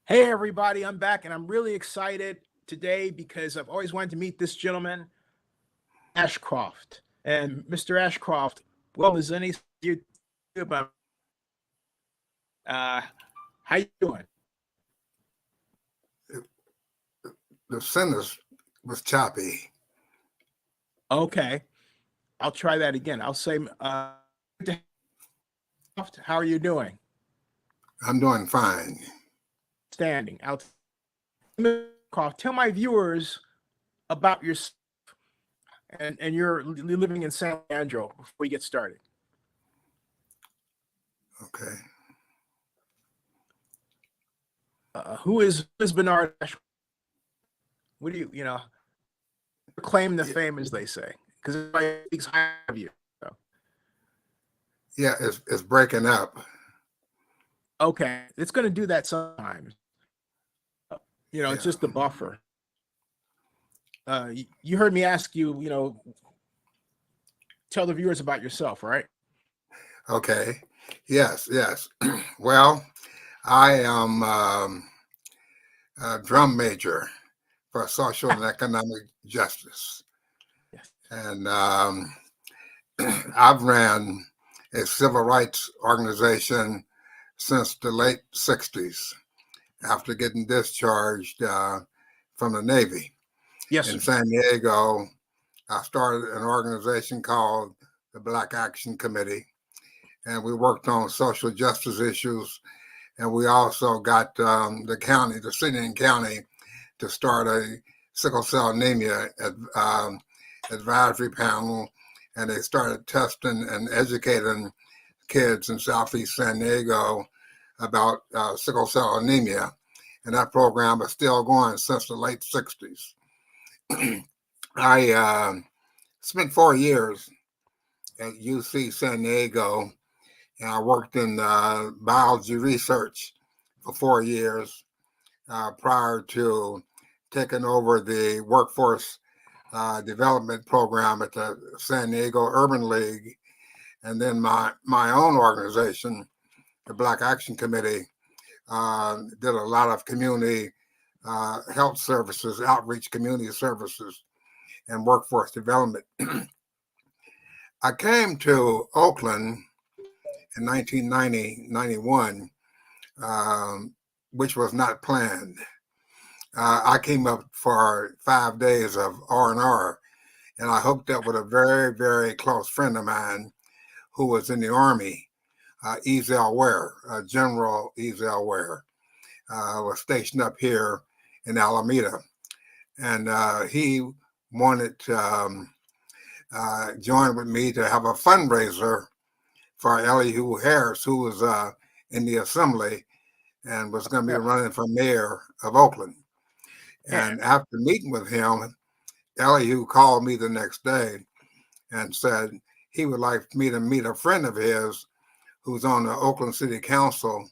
Hey, everybody, I'm back and I'm really excited today because I've always wanted to meet this gentleman, Ashcroft. And Mr. Ashcroft, well, is any you about uh how you doing? The sentence was choppy. Okay, I'll try that again. I'll say, how are you doing? I'm doing fine. Standing. Ashcroft, tell my viewers about yourself and you're living in San Leandro before we get started. Okay. Who is Benard Ashcroft? What do you claim the fame, as they say, because everybody speaks high of you. So, Yeah, it's breaking up. okay, it's going to do that sometimes. It's Yeah. just the buffer. You heard me ask you, tell the viewers about yourself, right? Okay. Yes, yes. Well, I am a drum major for social and economic justice. Yes. And I've ran a civil rights organization since the late 60s after getting discharged from the Navy. Yes, In sir. San Diego, I started an organization called the Black Action Committee, and we worked on social justice issues. And we also got the city and county, to start a sickle cell anemia advisory panel, and they started testing and educating kids in Southeast San Diego about sickle cell anemia. And that program is still going since the late 60s. I spent 4 years at UC San Diego, and I worked in biology research for 4 years prior to taking over the workforce development program at the San Diego Urban League, and then my own organization, the Black Action Committee, did a lot of community health services, outreach community services, and workforce development. I came to Oakland in 1991, which was not planned. I came up for 5 days of R&R, and I hooked up with a very, very close friend of mine who was in the Army, Ezel Ware, General Ezel Ware, was stationed up here in Alameda. And he wanted to join with me to have a fundraiser for Elihu Harris, who was in the assembly and was going to be Yeah. running for mayor of Oakland. Yeah. And after meeting with him, Elihu called me the next day and said he would like me to meet a friend of his who's on the Oakland City Council,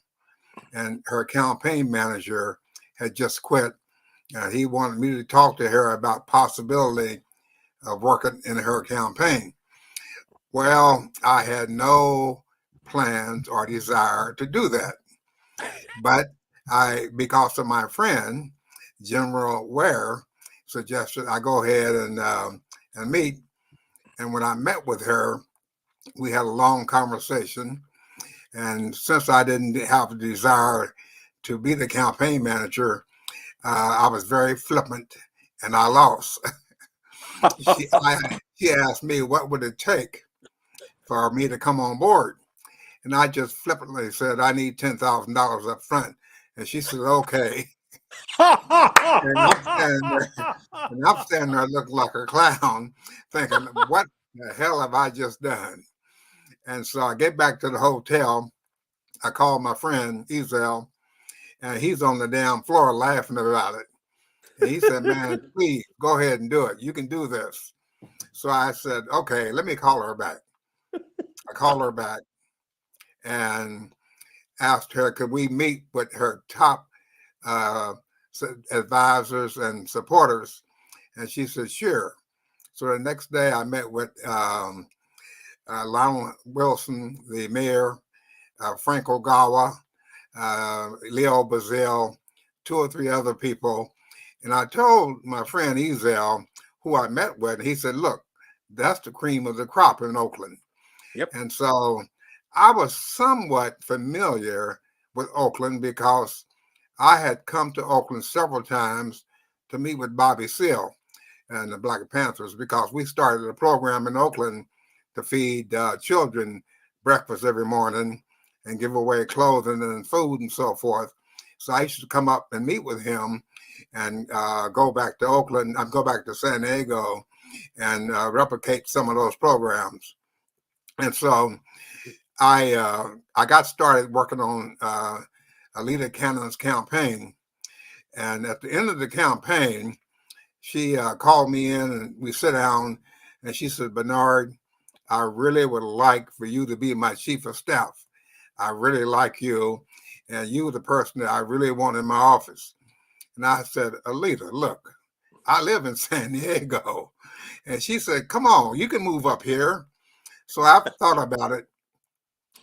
and her campaign manager had just quit. He wanted me to talk to her about possibility of working in her campaign. Well, I had no plans or desire to do that. But because of my friend, General Ware, suggested I go ahead and meet. And when I met with her, we had a long conversation. And since I didn't have a desire to be the campaign manager, I was very flippant, and I lost. she, she asked me what would it take for me to come on board. And I just flippantly said, I need $10,000 up front. And she said, okay. And I'm standing there, and I'm standing there looking like a clown, thinking, what the hell have I just done? And so I get back to the hotel. I call my friend Ezel, and he's on the damn floor laughing about it. And he said, man, please go ahead and do it. You can do this. So I said, okay, let me call her back. I called her back and asked her, could we meet with her top uh, advisors and supporters? And she said, sure. So the next day I met with Lionel Wilson, the mayor, Frank Ogawa, Leo Bazile, two or three other people. And I told my friend Ezel, who I met with, and he said, look, that's the cream of the crop in Oakland. Yep. And so I was somewhat familiar with Oakland because I had come to Oakland several times to meet with Bobby Seale and the Black Panthers, because we started a program in Oakland to feed children breakfast every morning and give away clothing and food and so forth. So I used to come up and meet with him and go back to Oakland, go back to San Diego and replicate some of those programs. And so I got started working on Alita Cannon's campaign. And at the end of the campaign, she called me in and we sat down and she said, Benard, I really would like for you to be my chief of staff. I really like you, and you were the person that I really want in my office. And I said, Alita, look, I live in San Diego. And she said, come on, you can move up here. So I thought about it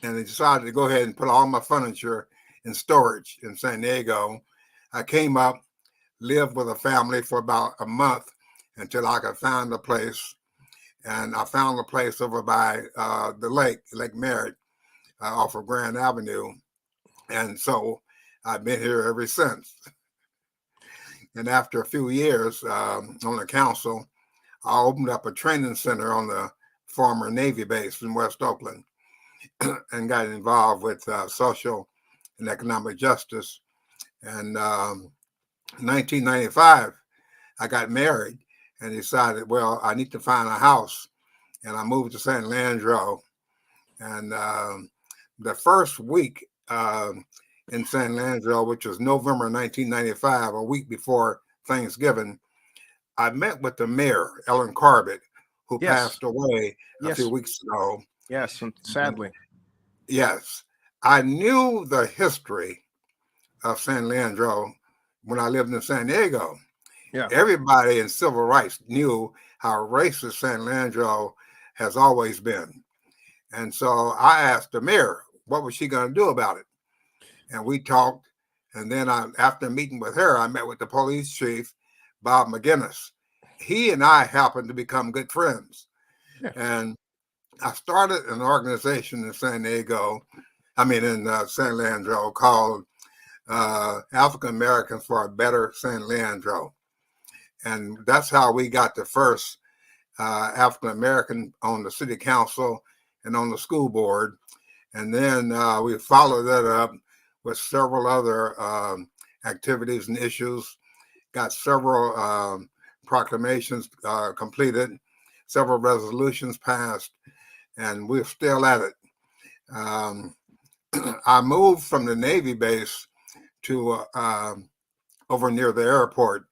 and I decided to go ahead and put all my furniture in storage in San Diego. I came up, lived with a family for about a month until I could find a place. And I found a place over by the Lake Merritt, off of Grand Avenue. And so I've been here ever since. And after a few years on the council, I opened up a training center on the former Navy base in West Oakland and got involved with social and economic justice. And 1995, I got married and decided, well, I need to find a house. And I moved to San Leandro. And the first week in San Leandro, which was November 1995, a week before Thanksgiving, I met with the mayor, Ellen Corbett, who passed away a few weeks ago. Yes, sadly. Yes. I knew the history of San Leandro when I lived in San Diego. Yeah. Everybody in civil rights knew how racist San Leandro has always been. And so I asked the mayor, what was she going to do about it? And we talked. And then after meeting with her, I met with the police chief, Bob McGinnis. He and I happened to become good friends. Yeah. And I started an organization in San Leandro called African Americans for a Better San Leandro. And that's how we got the first African American on the city council and on the school board. And then we followed that up with several other activities and issues, got several proclamations completed, several resolutions passed, and we're still at it. I moved from the Navy base to over near the airport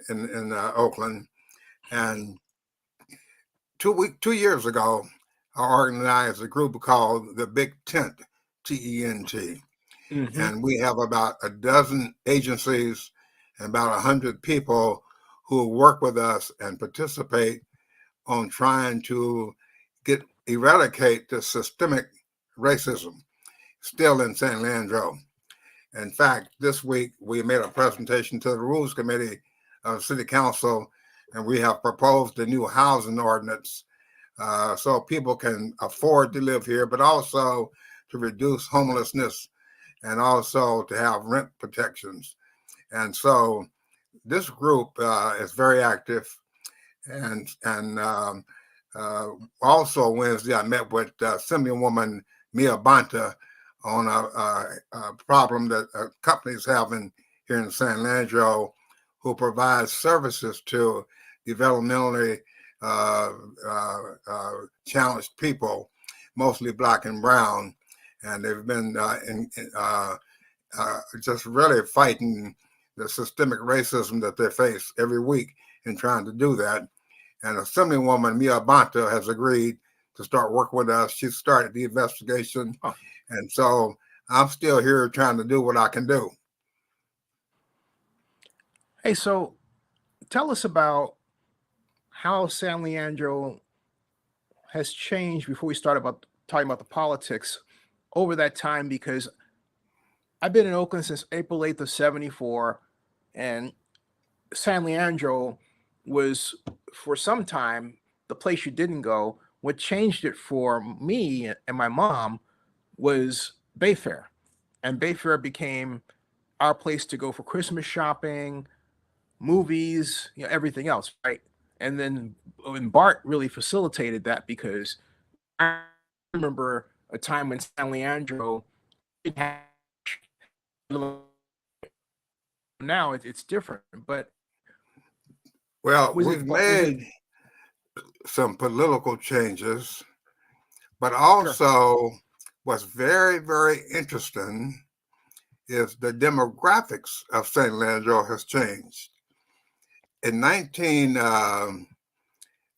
in Oakland. And 2 years ago, I organized a group called the Big Tent, TENT. Mm-hmm. And we have about a dozen agencies and about 100 people who work with us and participate on trying to eradicate the systemic racism still in San Leandro. In fact, this week we made a presentation to the Rules Committee of City Council, and we have proposed a new housing ordinance so people can afford to live here, but also to reduce homelessness and also to have rent protections. And so this group is very active. And also Wednesday, I met with Assemblywoman Mia Banta on a problem that companies having here in San Leandro, who provides services to developmentally challenged people, mostly Black and brown. And they've been just really fighting the systemic racism that they face every week in trying to do that. And Assemblywoman Mia Banta has agreed to start working with us. She started the investigation. Oh. And so I'm still here trying to do what I can do. Hey, so tell us about how San Leandro has changed before we start talking about the politics over that time, because I've been in Oakland since April 8th of 74, and San Leandro was for some time the place you didn't go. What changed it for me and my mom was Bayfair, and Bayfair became our place to go for Christmas shopping, movies, everything else, right? And then when Bart really facilitated that, because I remember a time when San Leandro didn't have, now it's different, but Well, was it we've was it made some political changes, but sure. also what's very, very interesting is the demographics of St. Leandro has changed. In 19,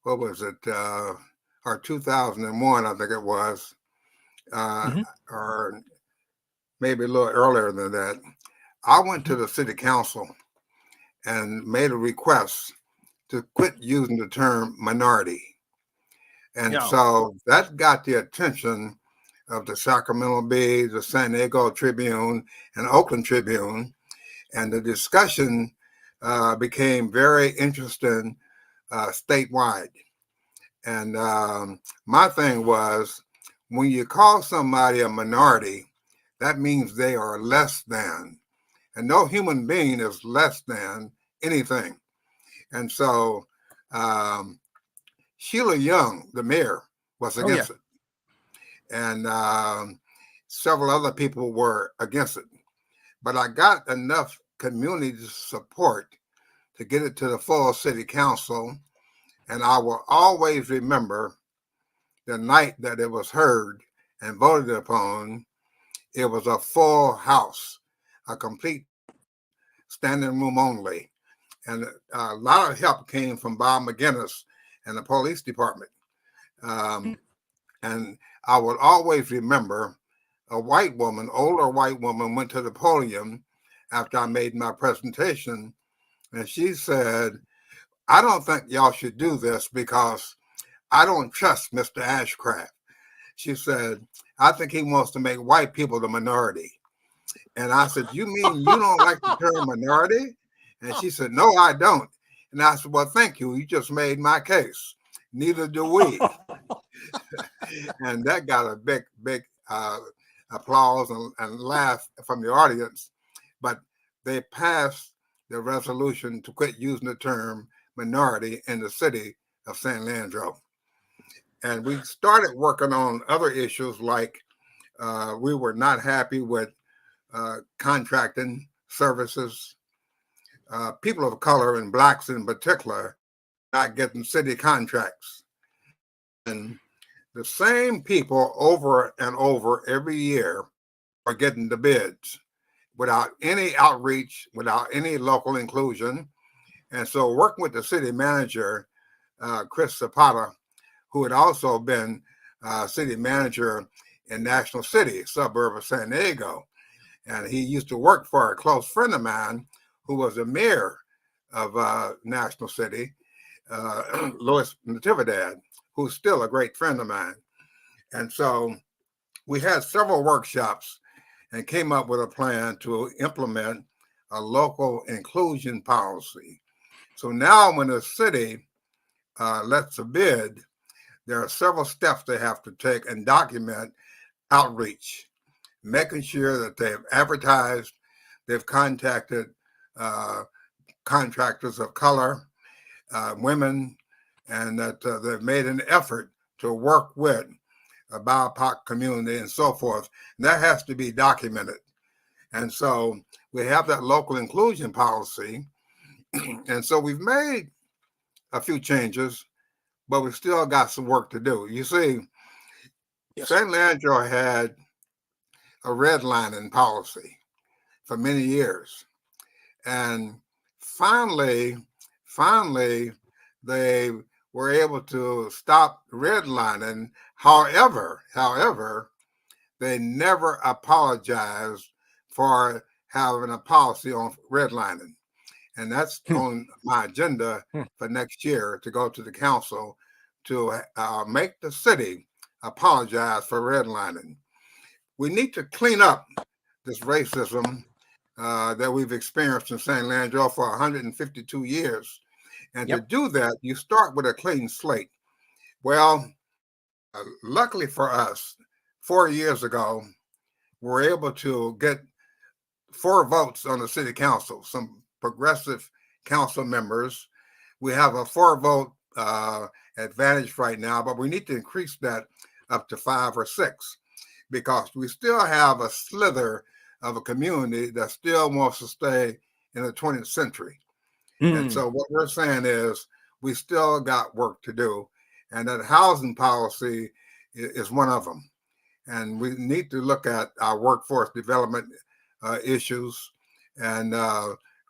what was it, or 2001, I think it was, uh, Hmm. or maybe a little earlier than that, I went to the city council and made a request to quit using the term minority. And Yeah. so that got the attention of the Sacramento Bee, the San Diego Tribune, and Oakland Tribune. And the discussion became very interesting statewide. And my thing was, when you call somebody a minority, that means they are less than. And no human being is less than anything. And so Sheila Young, the mayor, was Oh yeah. against it. And several other people were against it. But I got enough community support to get it to the full city council. And I will always remember the night that it was heard and voted upon. It was a full house, a complete standing room only. And a lot of help came from Bob McGinnis and the police department. Um, and I will always remember a white woman, older white woman, went to the podium after I made my presentation, and she said, "I don't think y'all should do this because I don't trust Mr. Ashcroft." She said, "I think he wants to make white people the minority." And I said, "You mean you don't like the term minority?" And she said, "No, I don't." And I said, "Well, thank you. You just made my case. Neither do we." And that got a big, big applause and laugh from the audience. But they passed the resolution to quit using the term minority in the city of San Leandro. And we started working on other issues like we were not happy with contracting services. People of color and blacks in particular not getting city contracts. And the same people over and over every year are getting the bids without any outreach, without any local inclusion. And so working with the city manager, Chris Zapata, who had also been city manager in National City, suburb of San Diego. And he used to work for a close friend of mine who was the mayor of National City, Louis Natividad, who's still a great friend of mine. And so we had several workshops and came up with a plan to implement a local inclusion policy. So now when the city lets a bid, there are several steps they have to take and document outreach, making sure that they've advertised, they've contacted contractors of color, women, and that they've made an effort to work with a BIPOC community and so forth. And that has to be documented. And so we have that local inclusion policy. And so we've made a few changes, but we still got some work to do. You see, Yes. St. Leandro had a redlining policy for many years. And finally, they were able to stop redlining. However, they never apologized for having a policy on redlining. And that's on my agenda for next year to go to the council to make the city apologize for redlining. We need to clean up this racism that we've experienced in San Leandro for 152 years. And to Yep. do that, you start with a clean slate. Well, luckily for us, 4 years ago, we were able to get 4 votes on the city council, some progressive council members. We have a 4-vote advantage right now, but we need to increase that up to 5 or 6 because we still have a slither of a community that still wants to stay in the 20th century. And so what we're saying is we still got work to do, and that housing policy is one of them. And we need to look at our workforce development issues and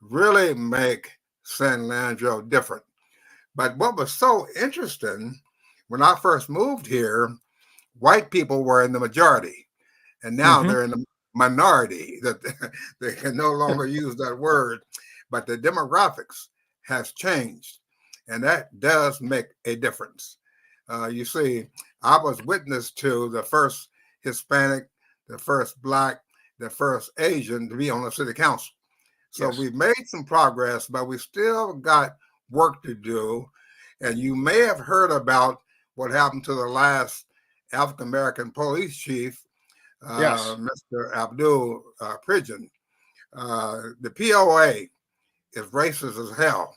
really make San Leandro different. But what was so interesting, when I first moved here, white people were in the majority, and now they're in the minority. That they can no longer use that word, but the demographics has changed, and that does make a difference. You see, I was witness to the first Hispanic, the first Black, the first Asian to be on the city council. So Yes. we've made some progress, but we still got work to do. And you may have heard about what happened to the last African American police chief, Yes. Mr. Abdul Pridgen. The POA is racist as hell,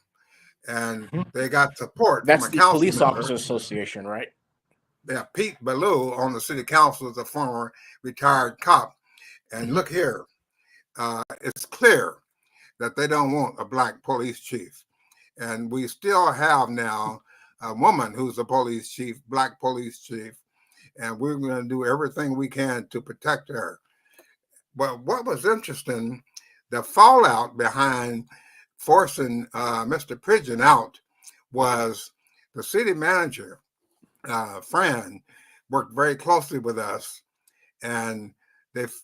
and Mhm. they got support from That's a the council Police member. Officers Association, right? Yeah, Pete Ballou on the city council is a former retired cop. And look here, it's clear that they don't want a Black police chief. And we still have now a woman who's a police chief, Black police chief, and we're going to do everything we can to protect her. But what was interesting, the fallout behind forcing Mr. Pridgen out was the city manager, Fran, worked very closely with us. And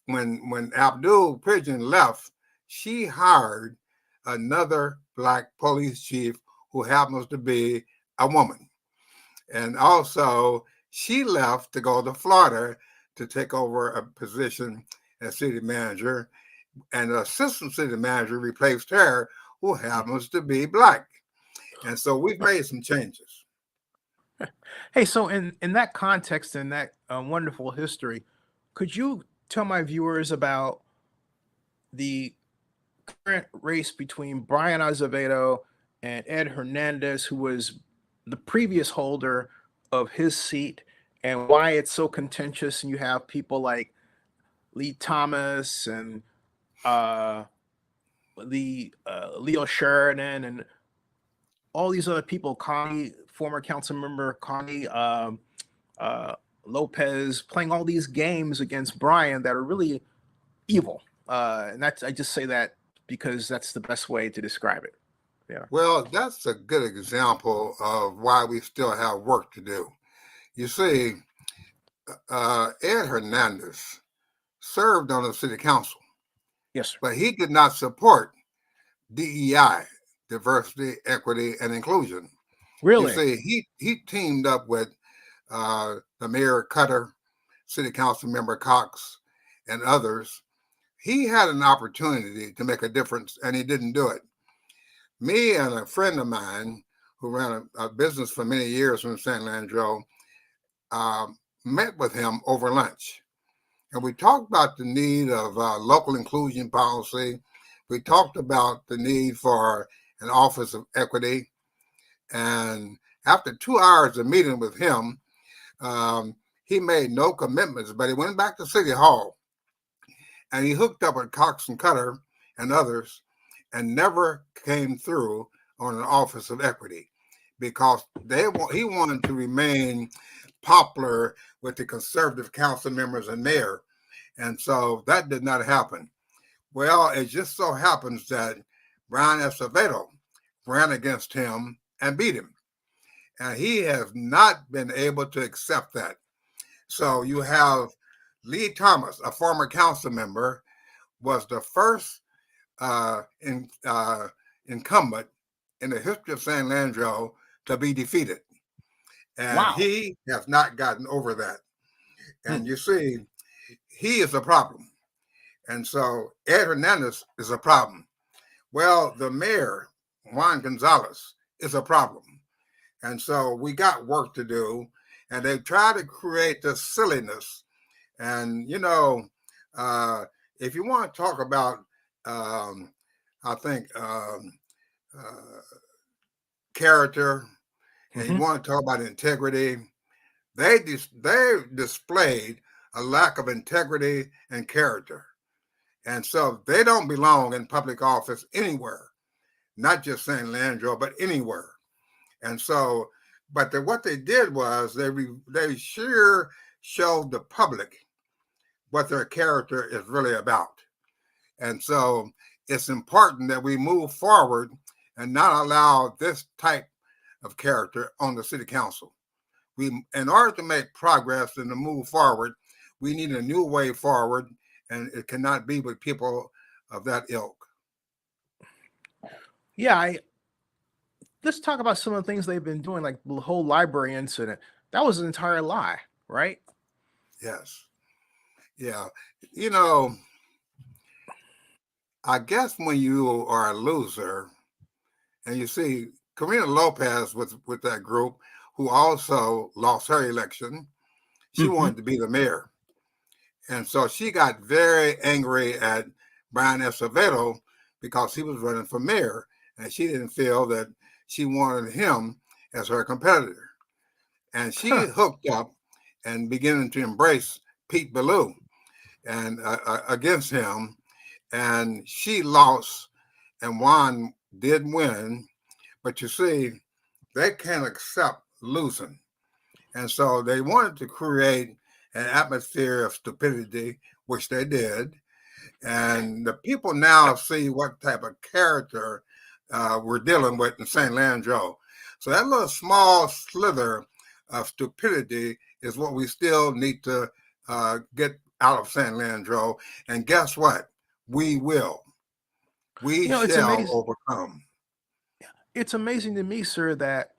when Abdul Pridgen left, she hired another Black police chief who happens to be a woman. And also, she left to go to Florida to take over a position as city manager. And the assistant city manager replaced her, who happens to be Black. And so we've made some changes. Hey, so in that context and that wonderful history, could you tell my viewers about the current race between Bryan Azevedo and Ed Hernandez, who was the previous holder of his seat, and why it's so contentious? And you have people like Lee Thomas and uh, Leo Sheridan and all these other people, Connie, former council member Connie uh, Lopez, playing all these games against Bryan that are really evil. And that's, I just say that because that's the best way to describe it. Yeah. Well, that's a good example of why we still have work to do. You see, Ed Hernandez served on the city council, Yes, sir. but he did not support DEI, diversity, equity, and inclusion. You Really? see, he teamed up with the Mayor Cutter, City Council Member Cox, and others. He had an opportunity to make a difference, and he didn't do it. Me and a friend of mine who ran a business for many years in San Leandro met with him over lunch. And we talked about the need of local inclusion policy. We talked about the need for an office of equity. And after 2 hours of meeting with him, he made no commitments, but he went back to City Hall and he hooked up with Cox and Cutter and others and never came through on an office of equity because he wanted to remain popular with the conservative council members and mayor. And so that did not happen. Well, it just so happens that Bryan Azevedo ran against him and beat him. And he has not been able to accept that. So you have Lee Thomas, a former council member, was the first incumbent in the history of San Leandro to be defeated. And Wow. he has not gotten over that. Hmm. And you see, he is a problem. And so Ed Hernandez is a problem. Well, the mayor, Juan Gonzalez, is a problem. And so we got work to do. And they try to create this silliness. And, if you want to talk about, I think, character, and you want to talk about integrity, they displayed a lack of integrity and character. And so they don't belong in public office anywhere, not just San Leandro, but anywhere. And so, but what they did was they sure showed the public what their character is really about. And so it's important that we move forward and not allow this type of character on the city council. In order to make progress and to move forward, we need a new way forward, and it cannot be with people of that ilk. Yeah, let's talk about some of the things they've been doing, like the whole library incident. That was an entire lie, right? Yes. Yeah. I guess when you are a loser, and you see Karina Lopez with that group, who also lost her election, she wanted to be the mayor. And so she got very angry at Bryan Azevedo because he was running for mayor, and she didn't feel that she wanted him as her competitor. And she hooked up and began to embrace Pete Ballou and against him. And she lost, and Juan did win. But you see, they can't accept losing. And so they wanted to create an atmosphere of stupidity, which they did. And the people now see what type of character we're dealing with in St. Leandro. So that little small slither of stupidity is what we still need to get out of St. Leandro. And guess what? We will. We shall overcome. It's amazing to me, sir, that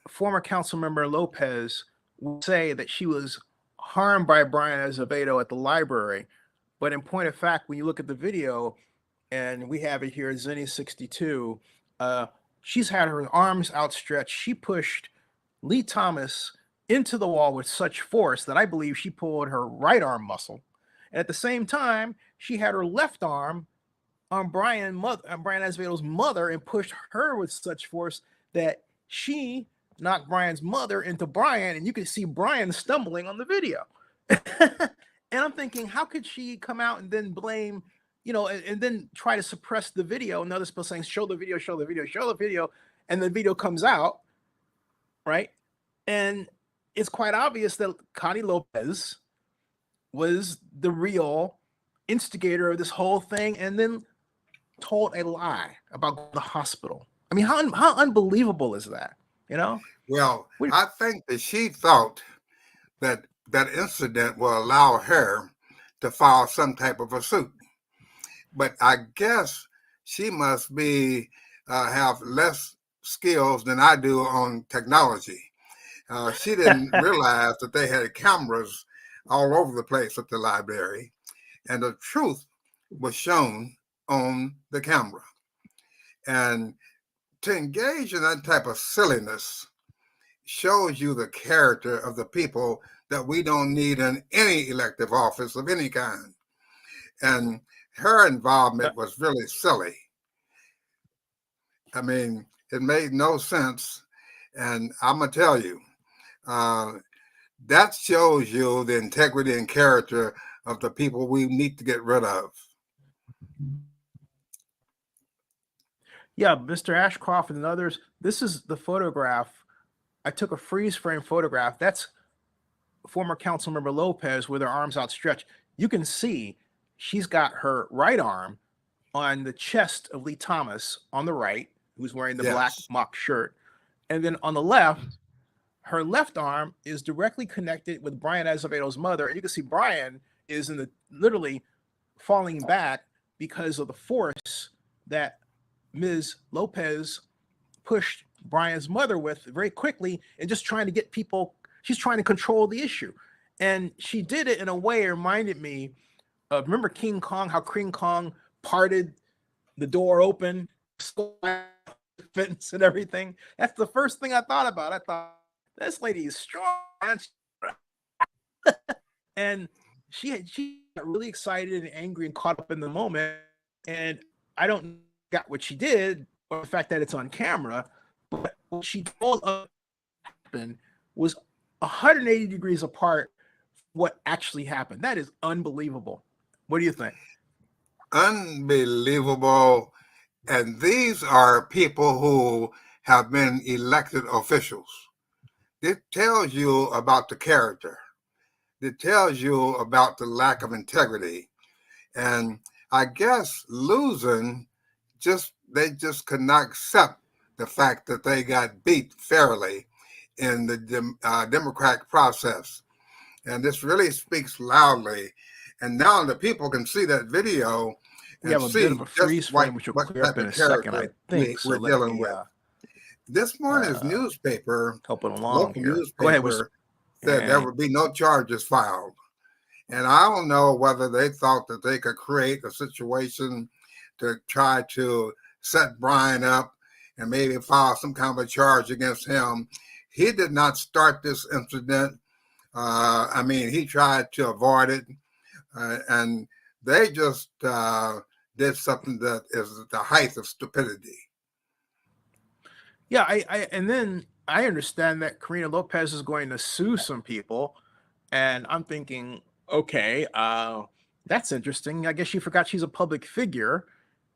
former Councilmember Lopez would say that she was harmed by Bryan Azevedo at the library. But in point of fact, when you look at the video, and we have it here, Zenny 62, she's had her arms outstretched. She pushed Lee Thomas into the wall with such force that I believe she pulled her right arm muscle. And at the same time, she had her left arm on Bryan Azevedo's mother and pushed her with such force that she knocked Bryan's mother into Bryan, and you can see Bryan stumbling on the video. And I'm thinking, how could she come out and then blame, and then try to suppress the video? And other people saying, show the video, show the video, show the video. And the video comes out, right? And it's quite obvious that Connie Lopez was the real instigator of this whole thing, and then told a lie about the hospital. I mean, how unbelievable is that? Well, I think that she thought that incident will allow her to file some type of a suit. But I guess she must be have less skills than I do on technology. She didn't realize that they had cameras all over the place at the library, and the truth was shown on the camera. And to engage in that type of silliness shows you the character of the people that we don't need in any elective office of any kind. And her involvement was really silly. I mean, it made no sense. And I'm going to tell you, that shows you the integrity and character of the people we need to get rid of. Yeah, Mr. Ashcroft and others, this is the photograph. I took a freeze frame photograph. That's former Councilmember Lopez with her arms outstretched. You can see she's got her right arm on the chest of Lee Thomas on the right, who's wearing the black mock shirt. And then on the left, her left arm is directly connected with Bryan Azevedo's mother. And you can see Bryan is literally falling back because of the force that Ms. Lopez pushed Bryan's mother with very quickly, and just trying to get people, she's trying to control the issue. And she did it in a way that reminded me remember King Kong, how King Kong parted the door open, fence and everything. That's the first thing I thought about. I thought, this lady is strong. And she got really excited and angry and caught up in the moment. And I don't got what she did or the fact that it's on camera, but what she told us happened was 180 degrees apart what actually happened. That is unbelievable. What do you think? Unbelievable. And these are people who have been elected officials. It tells you about the character. It tells you about the lack of integrity. And I guess losing, they just could not accept the fact that they got beat fairly in the democratic process. And this really speaks loudly. And now the people can see that video We and have a bit see of a just freeze frame, which will what clear type up in of a second, I character think. So we're let dealing me with. This morning's newspaper, help it along local here. Go ahead. newspaper, said there would be no charges filed. And I don't know whether they thought that they could create a situation to try to set Bryan up and maybe file some kind of a charge against him. He did not start this incident. I mean, he tried to avoid it. And they just did something that is the height of stupidity. Yeah, and then I understand that Karina Lopez is going to sue some people, and I'm thinking, okay, that's interesting. I guess she forgot she's a public figure,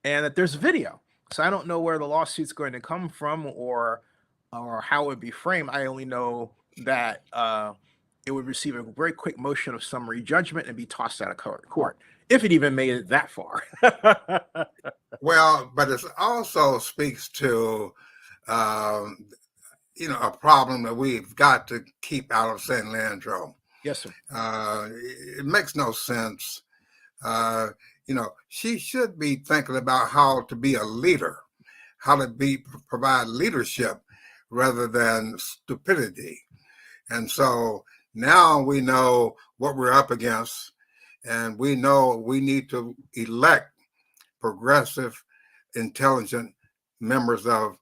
and that there's video. So I don't know where the lawsuit's going to come from, or how it would be framed. I only know that it would receive a very quick motion of summary judgment and be tossed out of court, if it even made it that far. Well, but it also speaks to a problem that we've got to keep out of San Leandro. Yes, sir. It makes no sense. She should be thinking about how to be a leader, how to provide leadership rather than stupidity. And so now we know what we're up against, and we know we need to elect progressive, intelligent members of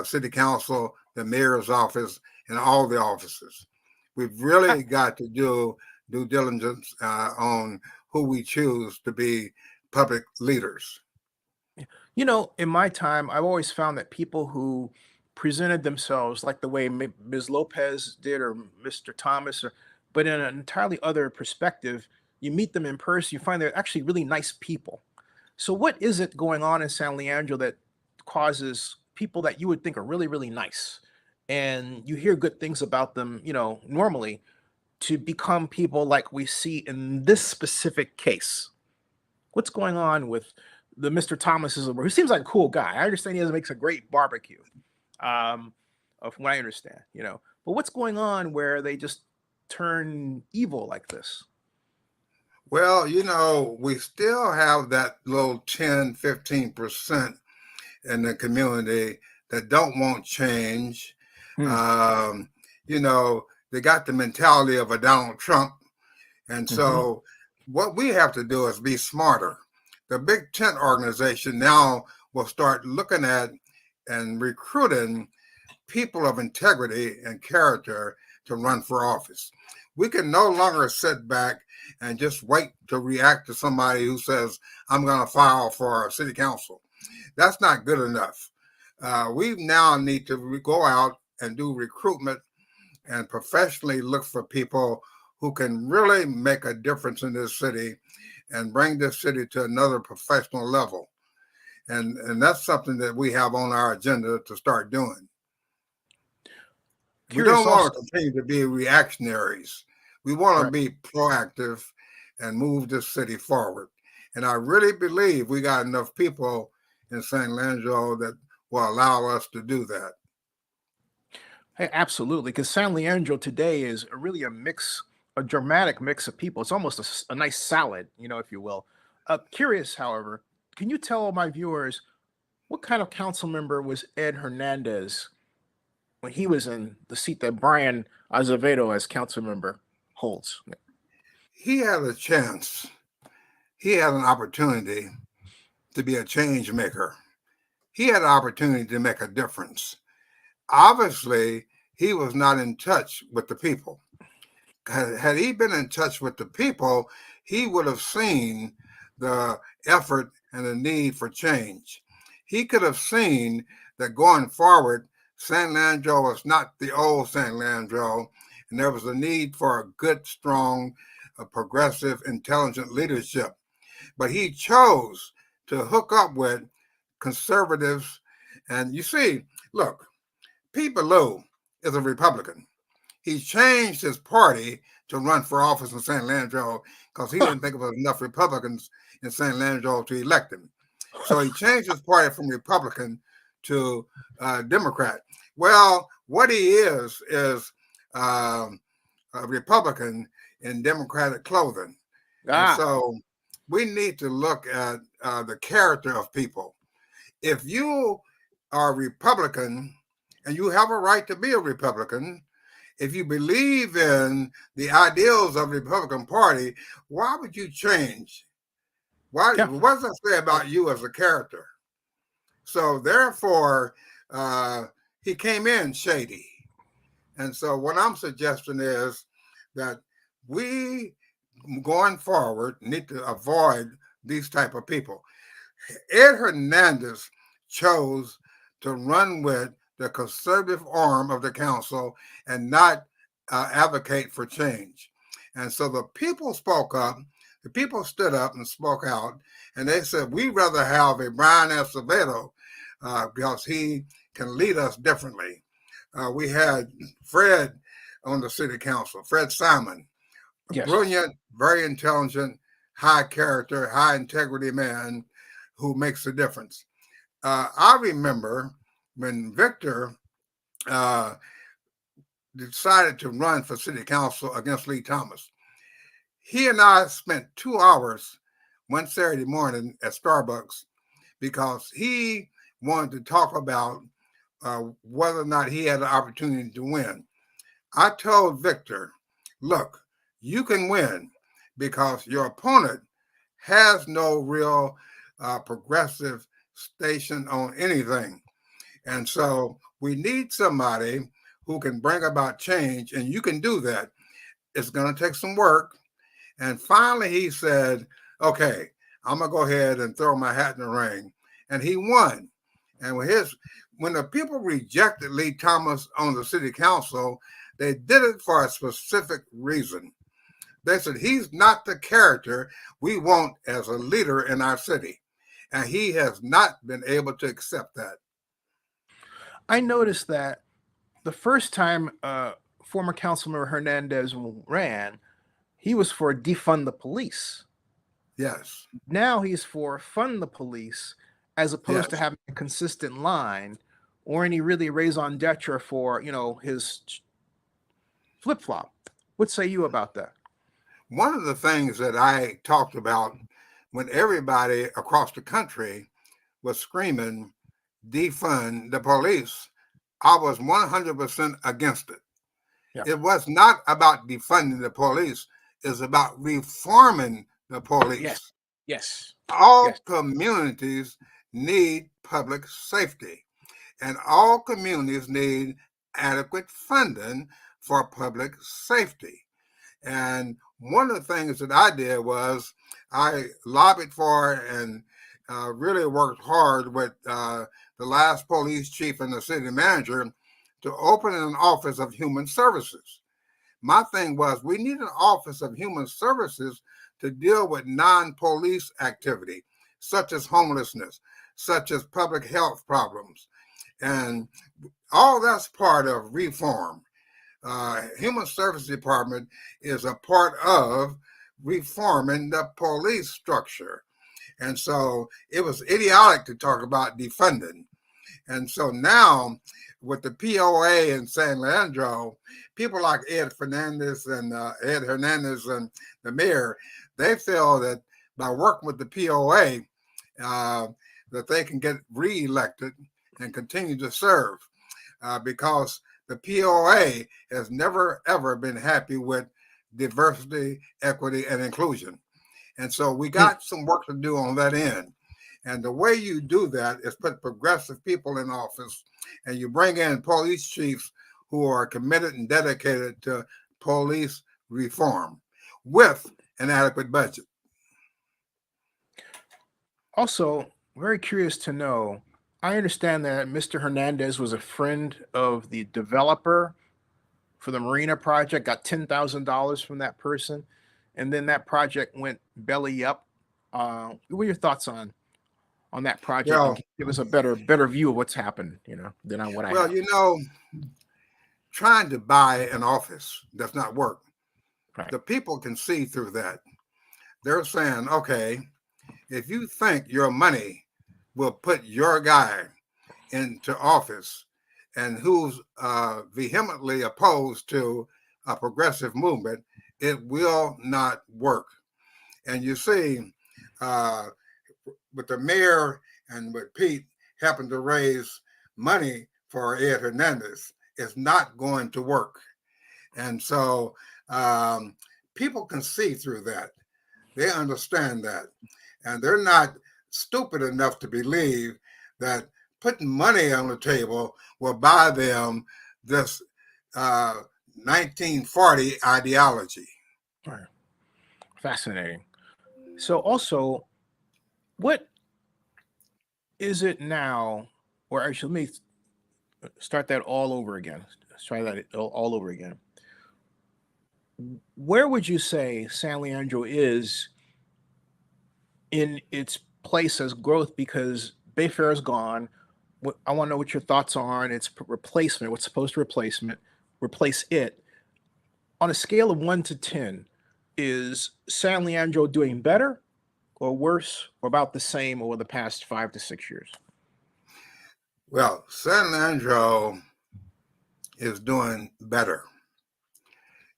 city council, the mayor's office, and all the offices. We've really got to do due diligence on who we choose to be public leaders. In my time, I've always found that people who presented themselves like the way Ms. Lopez did or Mr. Thomas, but in an entirely other perspective, you meet them in person, you find they're actually really nice people. So, what is it going on in San Leandro that causes people that you would think are really, really nice, and you hear good things about them, normally, to become people like we see in this specific case? What's going on with the Mr. Thomas who seems like a cool guy? I understand he makes a great barbecue, from what I understand, But what's going on where they just turn evil like this? Well, we still have that little 10, 15% in the community that don't want change. Hmm. They got the mentality of a Donald Trump. And so what we have to do is be smarter. The Big Tent organization now will start looking at and recruiting people of integrity and character to run for office. We can no longer sit back and just wait to react to somebody who says, I'm going to file for city council. That's not good enough. We now need to go out and do recruitment and professionally look for people who can really make a difference in this city and bring this city to another professional level. And that's something that we have on our agenda to start doing. We don't want to continue to be reactionaries. We want to be proactive and move this city forward. And I really believe we got enough people in San Leandro that will allow us to do that. Hey, absolutely, because San Leandro today is really a dramatic mix of people. It's almost a nice salad, if you will. Curious, however, can you tell my viewers what kind of council member was Ed Hernandez when he was in the seat that Bryan Azevedo as council member holds? He had a chance he had an opportunity to be a change maker. He had an opportunity to make a difference. Obviously, he was not in touch with the people. Had he been in touch with the people, he would have seen the effort and the need for change. He could have seen that going forward, San Leandro was not the old San Leandro, and there was a need for a good, strong, progressive, intelligent leadership. But he chose to hook up with conservatives. And you see, look, Pete Ballou is a Republican. He changed his party to run for office in San Leandro because he didn't think there was enough Republicans in San Leandro to elect him. So he changed his party from Republican to Democrat. Well, what he is a Republican in Democratic clothing. And so we need to look at the character of people. If you are a Republican, and you have a right to be a Republican, if you believe in the ideals of the Republican Party, why would you change? What does that say about you as a character? So therefore, he came in shady. And so what I'm suggesting is that we, going forward, need to avoid these type of people. Ed Hernandez chose to run with the conservative arm of the council and not advocate for change. And so the people spoke up, the people stood up and spoke out, and they said, we'd rather have a Bryan Azevedo because he can lead us differently. We had Fred on the city council, Fred Simon, a brilliant, very intelligent, high character, high integrity man who makes a difference. I remember when Victor decided to run for city council against Lee Thomas. He and I spent 2 hours one Saturday morning at Starbucks because he wanted to talk about whether or not he had the opportunity to win. I told Victor, look, you can win because your opponent has no real progressive station on anything. And so we need somebody who can bring about change, and you can do that. It's going to take some work. And finally, he said, okay, I'm going to go ahead and throw my hat in the ring. And he won. And when the people rejected Lee Thomas on the city council, they did it for a specific reason. They said, he's not the character we want as a leader in our city. And he has not been able to accept that. I noticed that the first time former Councilmember Hernandez ran, he was for defund the police. Yes. Now he's for fund the police, as opposed to having a consistent line or any really raison d'etre for, his flip-flop. What say you about that? One of the things that I talked about when everybody across the country was screaming, defund the police, I was 100% against it. Yeah. It was not about defunding the police. It's about reforming the police. Yes. All communities need public safety, and all communities need adequate funding for public safety. And one of the things that I did was I lobbied for and really worked hard with the last police chief and the city manager to open an office of human services. My thing was we need an office of human services to deal with non-police activity, such as homelessness, such as public health problems. And all that's part of reform. Human Service Department is a part of reforming the police structure. And so it was idiotic to talk about defunding. And so now with the POA in San Leandro, people like Ed Hernandez and the mayor, they feel that by working with the POA, that they can get reelected and continue to serve because the POA has never, ever been happy with diversity, equity, and inclusion. And so we got some work to do on that end. And the way you do that is put progressive people in office, and you bring in police chiefs who are committed and dedicated to police reform with an adequate budget. Also, very curious to know, I understand that Mr. Hernandez was a friend of the developer for the Marina project, got $10,000 from that person, and then that project went belly up. What are your thoughts on that project? Well, And give us a better view of what's happened, than on what I well, have. trying to buy an office does not work. Right. The people can see through that. They're saying, okay, if you think your money will put your guy into office and who's vehemently opposed to a progressive movement, it will not work. And you see, with the mayor and with Pete helping to raise money for Ed Hernandez, it's not going to work. And so people can see through that. They understand that. And they're not stupid enough to believe that putting money on the table will buy them this 1940 ideology. Right. Fascinating. So also, what is it now, or actually, let me start that all over again. Let's try that all over again. Where would you say San Leandro is in its place as growth? Because Bayfair is gone. I want to know what your thoughts are on its replacement. What's supposed to replace it on a scale of 1 to 10? Is San Leandro doing better or worse or about the same over the past 5 to 6 years? Well, San Leandro is doing better.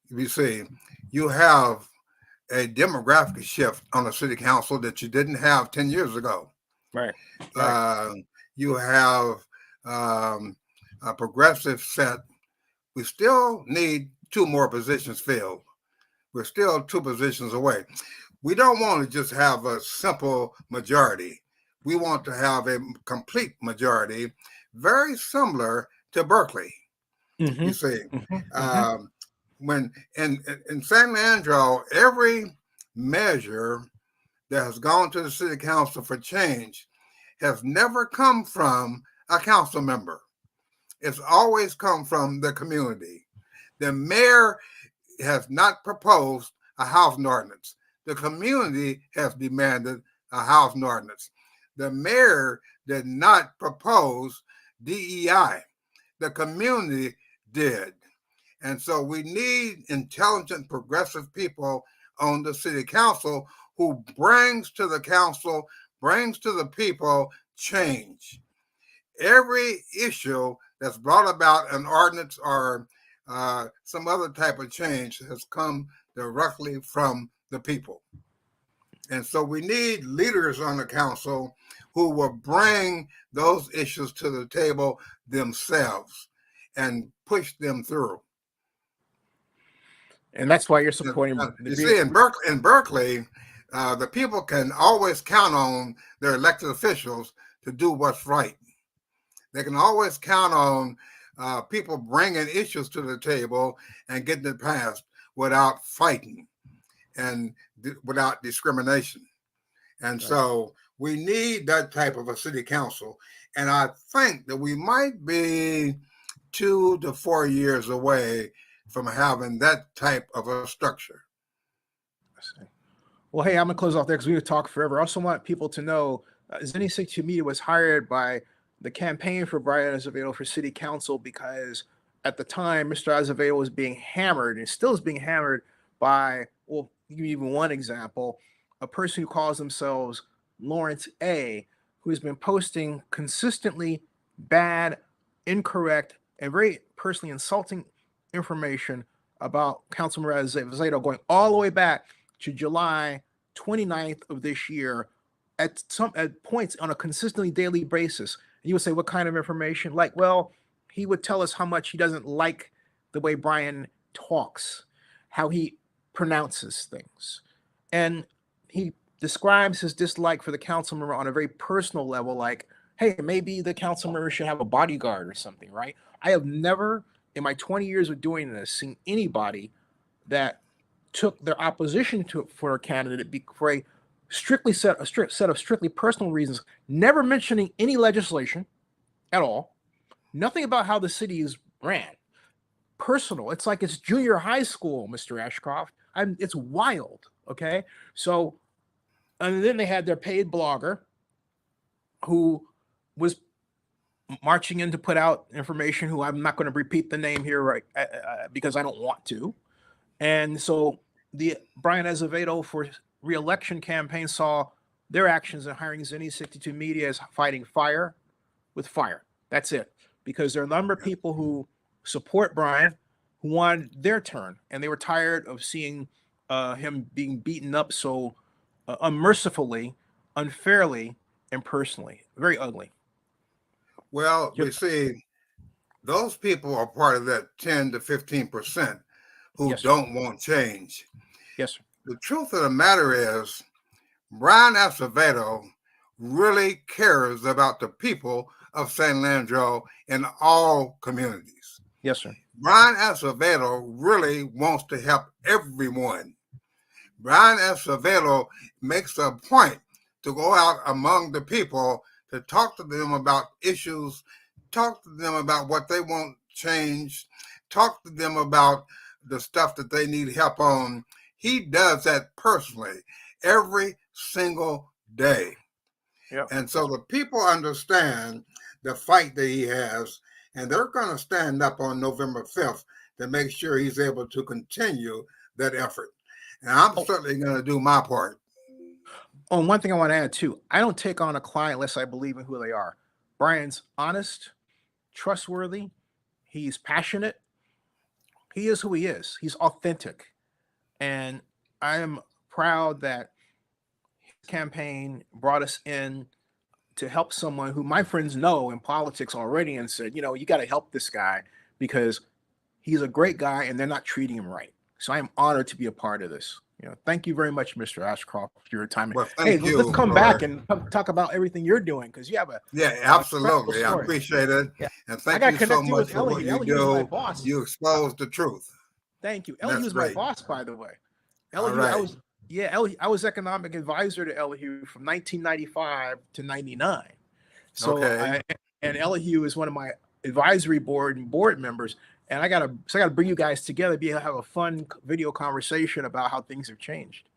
You see, you have a demographic shift on the city council that you didn't have 10 years ago. Right. You have a progressive set. We still need 2 more positions filled. We're still 2 positions away. We don't want to just have a simple majority. We want to have a complete majority, very similar to Berkeley. Mm-hmm. You see, Mm-hmm. when in San Leandro, every measure that has gone to the city council for change has never come from a council member. It's always come from the community. The mayor has not proposed a housing ordinance. The community has demanded a housing ordinance. The mayor did not propose DEI. The community did. And so we need intelligent, progressive people on the city council who brings to the council, brings to the people change. Every issue that's brought about an ordinance or some other type of change has come directly from the people. And so we need leaders on the council who will bring those issues to the table themselves and push them through. And that's why you're supporting. You see, in Berkeley, the people can always count on their elected officials to do what's right. They can always count on people bringing issues to the table and getting it passed without fighting and without discrimination. And so we need that type of a city council. And I think that we might be 2 to 4 years away from having that type of a structure. Well, hey, I'm gonna close off there because we could talk forever. I also want people to know Zenny62 Media was hired by the campaign for Bryan Azevedo for city council because at the time Mr. Azevedo was being hammered and still is being hammered by, well, give you even one example, a person who calls themselves Lawrence A, who has been posting consistently bad, incorrect, and very personally insulting information about Councilmember Azevedo going all the way back to July 29th of this year at points on a consistently daily basis. And you would say, what kind of information? Like, well, he would tell us how much he doesn't like the way Bryan talks, how he pronounces things. And he describes his dislike for the council member on a very personal level, like, hey, maybe the council member should have a bodyguard or something, right? I have never, in my 20 years of doing this, seen anybody that took their opposition to for a candidate for a strict set of strictly personal reasons, never mentioning any legislation at all, nothing about how the city is ran. Personal. It's like it's junior high school, Mr. Ashcroft. It's wild. Okay. So, and then they had their paid blogger who was marching in to put out information, who I'm not going to repeat the name here, right? Because I don't want to. And so the Bryan Azevedo for Reelection campaign saw their actions in hiring Zenny 62 Media as fighting fire with fire. That's it. Because there are a number of people who support Bryan who wanted their turn, and they were tired of seeing him being beaten up so unmercifully, unfairly, and personally. Very ugly. Well, you see, those people are part of that 10 to 15% who Yes, sir. don't want change. Yes, sir. The truth of the matter is, Bryan Azevedo really cares about the people of San Leandro in all communities. Yes, sir. Bryan Azevedo really wants to help everyone. Bryan Azevedo makes a point to go out among the people to talk to them about issues, talk to them about what they want changed, talk to them about the stuff that they need help on. He does that personally every single day. Yeah. And so the people understand the fight that he has, and they're going to stand up on November 5th to make sure he's able to continue that effort. And I'm certainly going to do my part. Oh, and one thing I want to add too, I don't take on a client unless I believe in who they are. Bryan's honest, trustworthy, he's passionate. He is who he is. He's authentic. And I am proud that his campaign brought us in to help someone who my friends know in politics already and said, you know, you got to help this guy because he's a great guy and they're not treating him right. So I am honored to be a part of this. You know, thank you very much, Mr. Ashcroft, for your time. Well, hey, thank you, let's come back and talk about everything you're doing because you have a absolutely. I appreciate it. Yeah. And thank you so much for what you do. You expose the truth. Thank you. Elihu's my boss, by the way. Elihu, right. I was economic advisor to Elihu from 1995 to 99. So, and Elihu is one of my advisory board and board members. And I gotta bring you guys together, have a fun video conversation about how things have changed.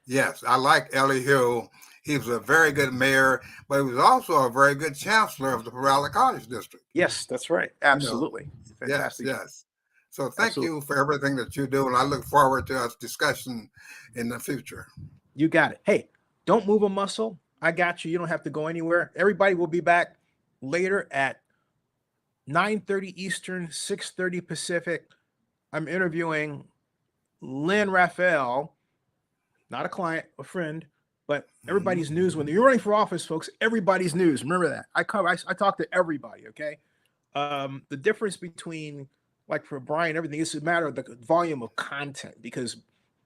Yes, I like Elihu. He was a very good mayor, but he was also a very good chancellor of the Raleigh College District. Yes, that's right. Absolutely. Fantastic. Yes. So thank you for everything that you do, and I look forward to us discussion in the future. You got it. Hey, don't move a muscle. I got you. You don't have to go anywhere. Everybody will be back later at 9:30 Eastern, 6:30 Pacific. I'm interviewing Lynn Raphael, not a client, a friend, but everybody's news. When you're running for office, folks, everybody's news. Remember that. I talk to everybody, okay? The difference between, like for Bryan, everything is a matter of the volume of content because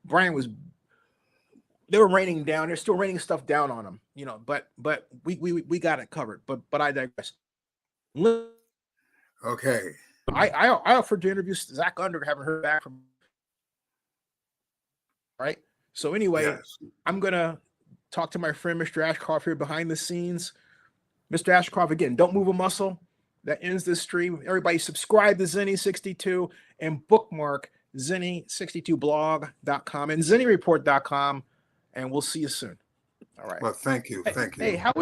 Bryan they were raining down. They're still raining stuff down on him, you know, but we got it covered. But I digress. Okay. I offered to interview Zach Under, haven't heard back from. Right. So anyway, I'm gonna talk to my friend Mr. Ashcroft here behind the scenes. Mr. Ashcroft, again, don't move a muscle. That ends this stream. Everybody subscribe to Zenny62 and bookmark Zenny62blog.com and ZennyReport.com, and we'll see you soon. All right. Well, thank you. Thank you. Hey, how is